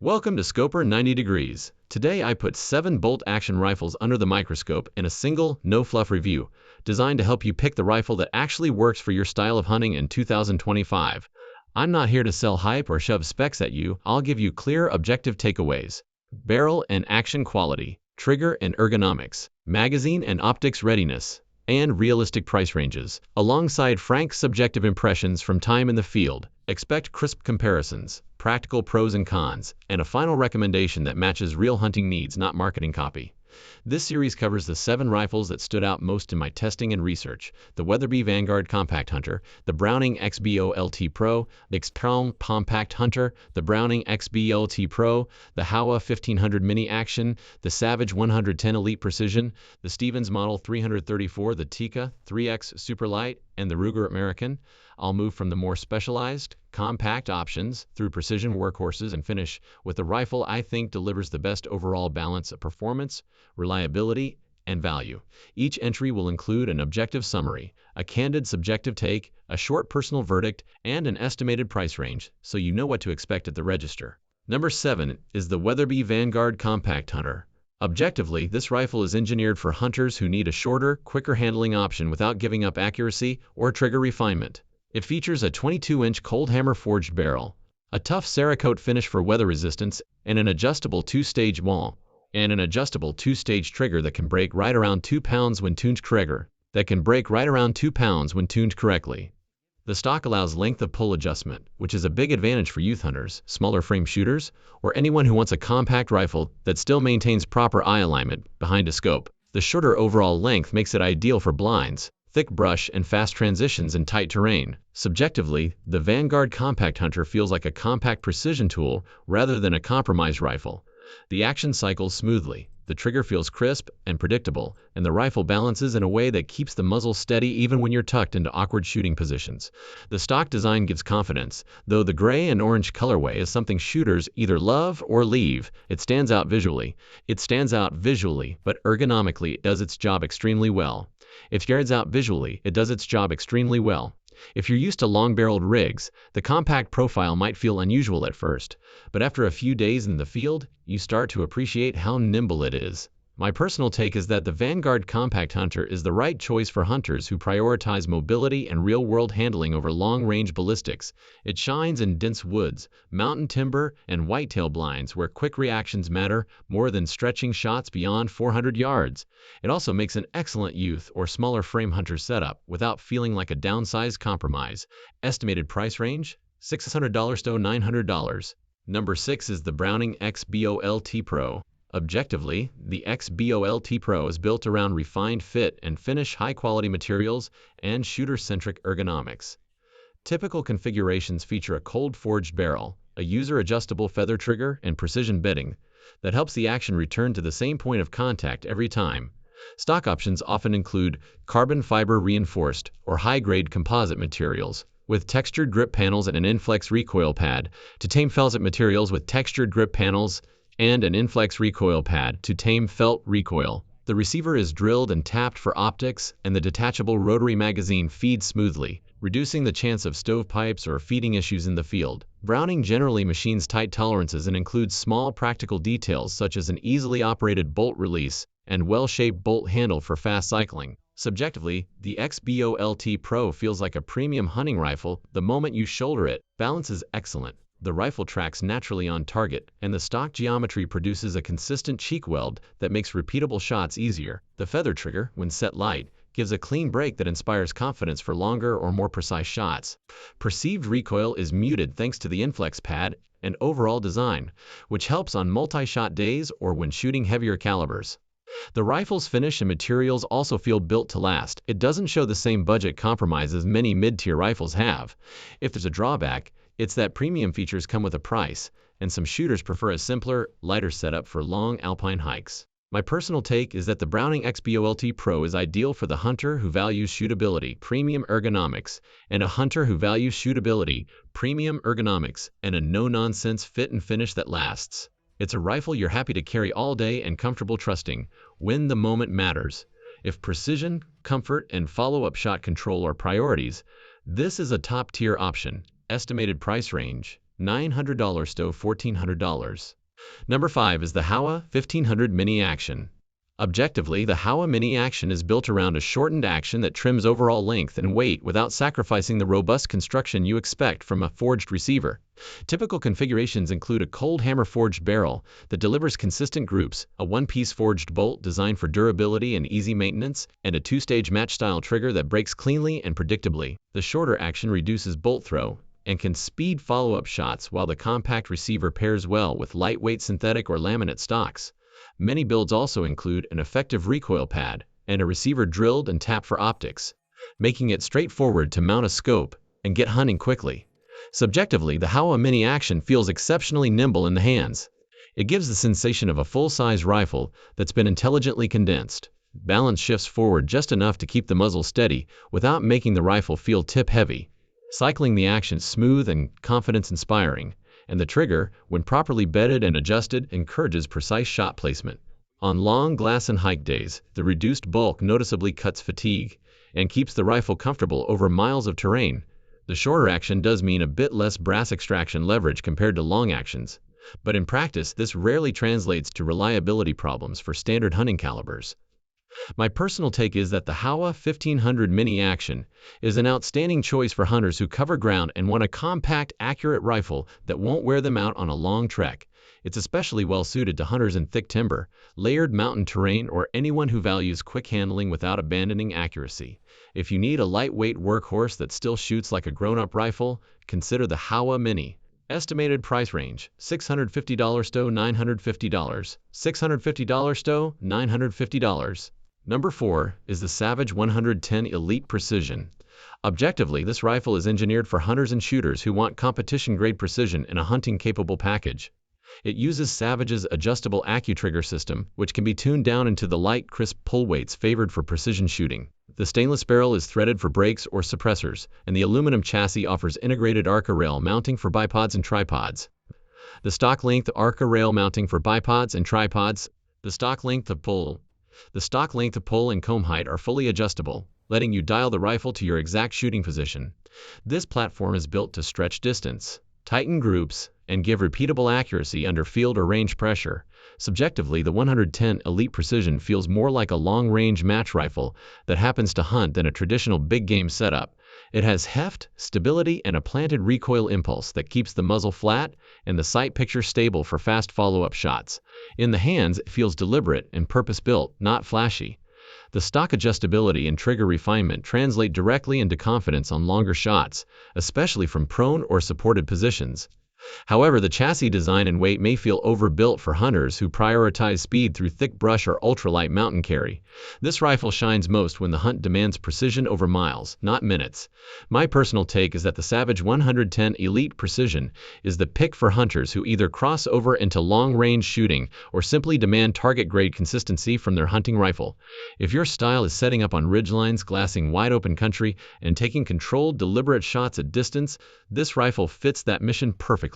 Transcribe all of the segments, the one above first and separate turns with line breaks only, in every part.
Welcome to Scoper 90 Degrees. Today I put 7 bolt-action rifles under the microscope in a single, no-fluff review, designed to help you pick the rifle that actually works for your style of hunting in 2025. I'm not here to sell hype or shove specs at you. I'll give you clear, objective takeaways. Barrel and action quality, trigger and ergonomics, magazine and optics readiness, and realistic price ranges, alongside frank subjective impressions from time in the field. Expect crisp comparisons, practical pros and cons, and a final recommendation that matches real hunting needs, not marketing copy. This series covers the 7 rifles that stood out most in my testing and research: the Weatherby Vanguard Compact Hunter, the Browning XBO LT Pro, the Xprom Compact Hunter, the Browning XB LT Pro, the Howa 1500 Mini Action, the Savage 110 Elite Precision, the Stevens Model 334, the Tikka 3X Superlight, and the Ruger American. I'll move from the more specialized, compact options through precision workhorses and finish with the rifle I think delivers the best overall balance of performance, reliability, and value. Each entry will include an objective summary, a candid subjective take, a short personal verdict, and an estimated price range, so you know what to expect at the register. Number 7 is the Weatherby Vanguard Compact Hunter. Objectively, this rifle is engineered for hunters who need a shorter, quicker handling option without giving up accuracy or trigger refinement. It features a 22-inch cold hammer forged barrel, a tough Cerakote finish for weather resistance, and an adjustable 2-stage maul, and an adjustable 2-stage trigger that can break right around 2 pounds when tuned correctly. The stock allows length of pull adjustment, which is a big advantage for youth hunters, smaller frame shooters, or anyone who wants a compact rifle that still maintains proper eye alignment behind a scope. The shorter overall length makes it ideal for blinds, thick brush, and fast transitions in tight terrain. Subjectively, the Vanguard Compact Hunter feels like a compact precision tool rather than a compromise rifle. The action cycles smoothly, the trigger feels crisp and predictable, and the rifle balances in a way that keeps the muzzle steady even when you're tucked into awkward shooting positions. The stock design gives confidence, though the gray and orange colorway is something shooters either love or leave. It stands out visually, but ergonomically it does its job extremely well. If you're used to long-barreled rigs, the compact profile might feel unusual at first, but after a few days in the field, you start to appreciate how nimble it is. My personal take is that the Vanguard Compact Hunter is the right choice for hunters who prioritize mobility and real-world handling over long-range ballistics. It shines in dense woods, mountain timber, and whitetail blinds where quick reactions matter more than stretching shots beyond 400 yards. It also makes an excellent youth or smaller frame hunter setup without feeling like a downsized compromise. Estimated price range: $600 to $900. Number 6 is the Browning XBO LT Pro. Objectively, the XBO LT Pro is built around refined fit and finish, high-quality materials, and shooter-centric ergonomics. Typical configurations feature a cold-forged barrel, a user-adjustable feather trigger, and precision bedding that helps the action return to the same point of contact every time. Stock options often include carbon fiber reinforced or high-grade composite materials with textured grip panels and an Inflex recoil pad to tame felt materials with textured grip panels and an Inflex recoil pad to tame felt recoil. The receiver is drilled and tapped for optics, and the detachable rotary magazine feeds smoothly, reducing the chance of stovepipes or feeding issues in the field. Browning generally machines tight tolerances and includes small practical details such as an easily operated bolt release and well-shaped bolt handle for fast cycling. Subjectively, the XBO LT Pro feels like a premium hunting rifle the moment you shoulder it. Balance is excellent. The rifle tracks naturally on target, and the stock geometry produces a consistent cheek weld that makes repeatable shots easier. The feather trigger, when set light, gives a clean break that inspires confidence for longer or more precise shots. Perceived recoil is muted thanks to the Inflex pad and overall design, which helps on multi-shot days or when shooting heavier calibers. The rifle's finish and materials also feel built to last. It doesn't show the same budget compromise as many mid-tier rifles have. If there's a drawback, it's that premium features come with a price, and some shooters prefer a simpler, lighter setup for long alpine hikes. My personal take is that the Browning XBO LT Pro is ideal for the hunter who values shootability, premium ergonomics, and a no-nonsense fit and finish that lasts. It's a rifle you're happy to carry all day and comfortable trusting when the moment matters. If precision, comfort, and follow-up shot control are priorities, this is a top-tier option. Estimated price range: $900 to $1,400. Number 5 is the Howa 1500 Mini Action. Objectively, the Howa Mini Action is built around a shortened action that trims overall length and weight without sacrificing the robust construction you expect from a forged receiver. Typical configurations include a cold hammer forged barrel that delivers consistent groups, a one-piece forged bolt designed for durability and easy maintenance, and a two-stage match-style trigger that breaks cleanly and predictably. The shorter action reduces bolt throw and can speed follow-up shots, while the compact receiver pairs well with lightweight synthetic or laminate stocks. Many builds also include an effective recoil pad and a receiver drilled and tapped for optics, making it straightforward to mount a scope and get hunting quickly. Subjectively, the Howa Mini Action feels exceptionally nimble in the hands. It gives the sensation of a full-size rifle that's been intelligently condensed. Balance shifts forward just enough to keep the muzzle steady without making the rifle feel tip-heavy. Cycling the action smooth and confidence-inspiring, and the trigger, when properly bedded and adjusted, encourages precise shot placement. On long glass and hike days, the reduced bulk noticeably cuts fatigue and keeps the rifle comfortable over miles of terrain. The shorter action does mean a bit less brass extraction leverage compared to long actions, but in practice this rarely translates to reliability problems for standard hunting calibers. My personal take is that the Howa 1500 Mini Action is an outstanding choice for hunters who cover ground and want a compact, accurate rifle that won't wear them out on a long trek. It's especially well suited to hunters in thick timber, layered mountain terrain, or anyone who values quick handling without abandoning accuracy. If you need a lightweight workhorse that still shoots like a grown-up rifle, consider the Howa Mini. Estimated price range: $650 to $950. $650 to $950. Number 4 is the Savage 110 Elite Precision. Objectively, this rifle is engineered for hunters and shooters who want competition-grade precision in a hunting-capable package. It uses Savage's adjustable AccuTrigger system, which can be tuned down into the light, crisp pull weights favored for precision shooting. The stainless barrel is threaded for brakes or suppressors, and the aluminum chassis offers integrated ARCA rail mounting for bipods and tripods. The stock length ARCA rail mounting for bipods and tripods. The stock length of pull and comb height are fully adjustable, letting you dial the rifle to your exact shooting position. This platform is built to stretch distance, tighten groups, and give repeatable accuracy under field or range pressure. Subjectively, the 110 Elite Precision feels more like a long-range match rifle that happens to hunt than a traditional big-game setup. It has heft, stability, and a planted recoil impulse that keeps the muzzle flat and the sight picture stable for fast follow-up shots. In the hands, it feels deliberate and purpose-built, not flashy. The stock adjustability and trigger refinement translate directly into confidence on longer shots, especially from prone or supported positions. However, the chassis design and weight may feel overbuilt for hunters who prioritize speed through thick brush or ultralight mountain carry. This rifle shines most when the hunt demands precision over miles, not minutes. My personal take is that the Savage 110 Elite Precision is the pick for hunters who either cross over into long-range shooting or simply demand target-grade consistency from their hunting rifle. If your style is setting up on ridgelines, glassing wide-open country, and taking controlled, deliberate shots at distance, this rifle fits that mission perfectly.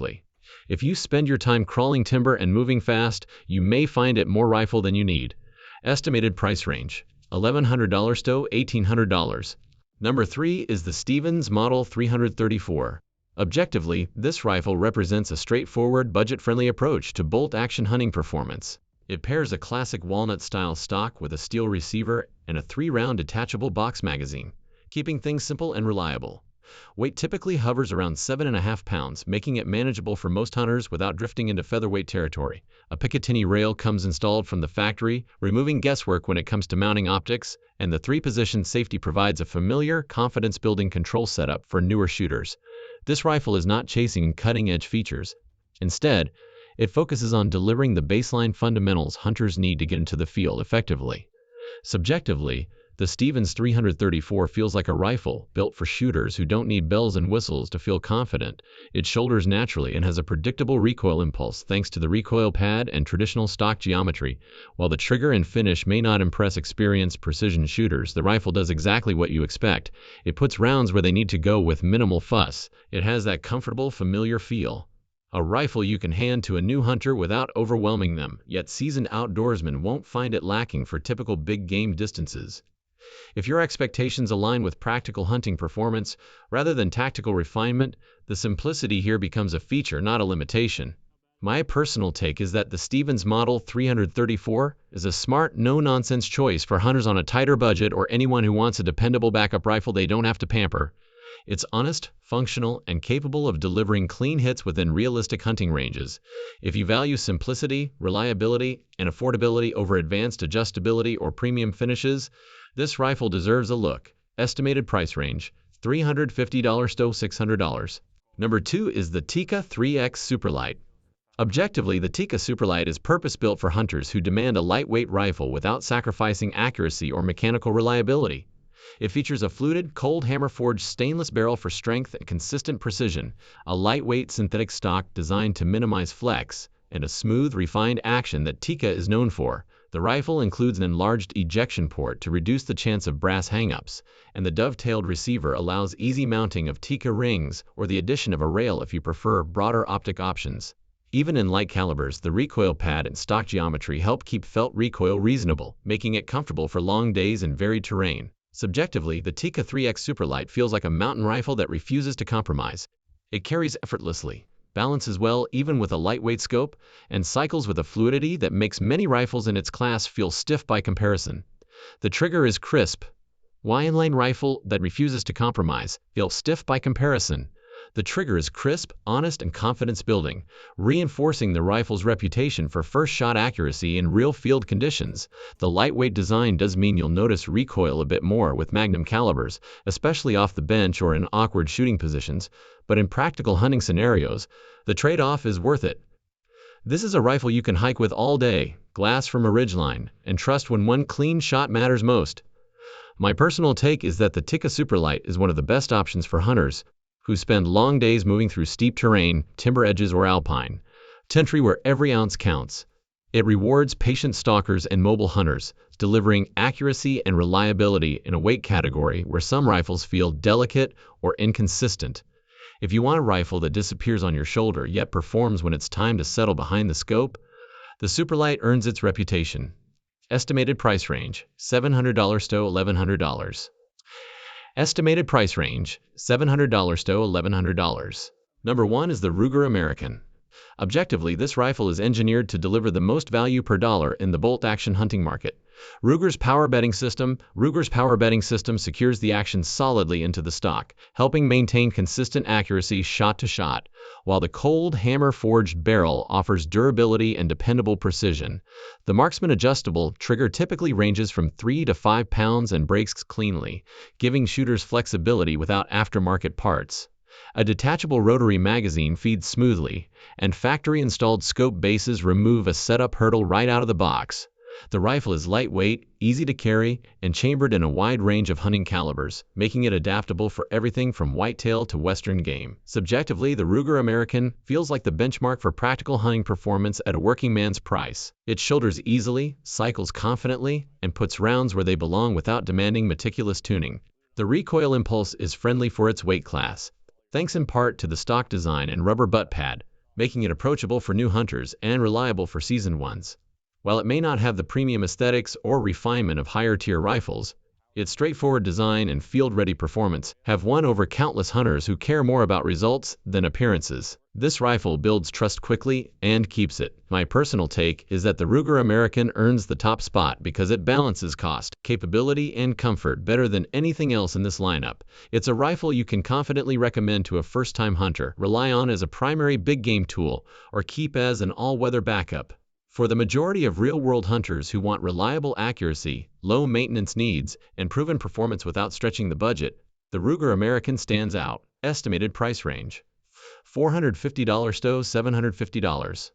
If you spend your time crawling timber and moving fast, you may find it more rifle than you need. Estimated price range: $1,100 to $1,800. Number 3 is the Stevens Model 334. Objectively, this rifle represents a straightforward, budget-friendly approach to bolt-action hunting performance. It pairs a classic walnut-style stock with a steel receiver and a 3-round detachable box magazine, keeping things simple and reliable. Weight typically hovers around 7.5 pounds, making it manageable for most hunters without drifting into featherweight territory. A Picatinny rail comes installed from the factory, removing guesswork when it comes to mounting optics, and the 3-position safety provides a familiar, confidence-building control setup for newer shooters. This rifle is not chasing cutting-edge features. Instead, it focuses on delivering the baseline fundamentals hunters need to get into the field effectively. Subjectively, the Stevens 334 feels like a rifle built for shooters who don't need bells and whistles to feel confident. It shoulders naturally and has a predictable recoil impulse thanks to the recoil pad and traditional stock geometry. While the trigger and finish may not impress experienced precision shooters, the rifle does exactly what you expect. It puts rounds where they need to go with minimal fuss. It has that comfortable, familiar feel. A rifle you can hand to a new hunter without overwhelming them, yet seasoned outdoorsmen won't find it lacking for typical big game distances. If your expectations align with practical hunting performance rather than tactical refinement, the simplicity here becomes a feature, not a limitation. My personal take is that the Stevens Model 334 is a smart, no-nonsense choice for hunters on a tighter budget or anyone who wants a dependable backup rifle they don't have to pamper. It's honest, functional, and capable of delivering clean hits within realistic hunting ranges. If you value simplicity, reliability, and affordability over advanced adjustability or premium finishes, this rifle deserves a look. Estimated price range, $350 to $600. Number 2 is the Tikka 3X Superlight. Objectively, the Tikka Superlight is purpose-built for hunters who demand a lightweight rifle without sacrificing accuracy or mechanical reliability. It features a fluted, cold hammer-forged stainless barrel for strength and consistent precision, a lightweight synthetic stock designed to minimize flex, and a smooth, refined action that Tikka is known for. The rifle includes an enlarged ejection port to reduce the chance of brass hang-ups, and the dovetailed receiver allows easy mounting of Tikka rings or the addition of a rail if you prefer broader optic options. Even in light calibers, the recoil pad and stock geometry help keep felt recoil reasonable, making it comfortable for long days in varied terrain. Subjectively, the Tikka 3X Superlight feels like a mountain rifle that refuses to compromise. It carries effortlessly, balances well even with a lightweight scope, and cycles with a fluidity that makes many rifles in its class feel stiff by comparison. The trigger is crisp. Inline rifle that refuses to compromise feels stiff by comparison. The trigger is crisp, honest, and confidence-building, reinforcing the rifle's reputation for first-shot accuracy in real field conditions. The lightweight design does mean you'll notice recoil a bit more with magnum calibers, especially off the bench or in awkward shooting positions, but in practical hunting scenarios, the trade-off is worth it. This is a rifle you can hike with all day, glass from a ridgeline, and trust when one clean shot matters most. My personal take is that the Tikka Superlight is one of the best options for hunters who spend long days moving through steep terrain, timber edges, or alpine country where every ounce counts. It rewards patient stalkers and mobile hunters, delivering accuracy and reliability in a weight category where some rifles feel delicate or inconsistent. If you want a rifle that disappears on your shoulder yet performs when it's time to settle behind the scope, the Superlight earns its reputation. Estimated price range, $700 to $1,100. Estimated price range, $700 to $1,100. Number 1 is the Ruger American. Objectively, this rifle is engineered to deliver the most value per dollar in the bolt-action hunting market. Ruger's power bedding system secures the action solidly into the stock, helping maintain consistent accuracy shot to shot, while the cold hammer-forged barrel offers durability and dependable precision. The Marksman adjustable trigger typically ranges from 3 to 5 pounds and breaks cleanly, giving shooters flexibility without aftermarket parts. A detachable rotary magazine feeds smoothly, and factory-installed scope bases remove a setup hurdle right out of the box. The rifle is lightweight, easy to carry, and chambered in a wide range of hunting calibers, making it adaptable for everything from whitetail to western game. Subjectively, the Ruger American feels like the benchmark for practical hunting performance at a working man's price. It shoulders easily, cycles confidently, and puts rounds where they belong without demanding meticulous tuning. The recoil impulse is friendly for its weight class, thanks in part to the stock design and rubber butt pad, making it approachable for new hunters and reliable for seasoned ones. While it may not have the premium aesthetics or refinement of higher-tier rifles, its straightforward design and field-ready performance have won over countless hunters who care more about results than appearances. This rifle builds trust quickly and keeps it. My personal take is that the Ruger American earns the top spot because it balances cost, capability, and comfort better than anything else in this lineup. It's a rifle you can confidently recommend to a first-time hunter, rely on as a primary big-game tool, or keep as an all-weather backup. For the majority of real-world hunters who want reliable accuracy, low maintenance needs, and proven performance without stretching the budget, the Ruger American stands out. Estimated price range, $450 to $750.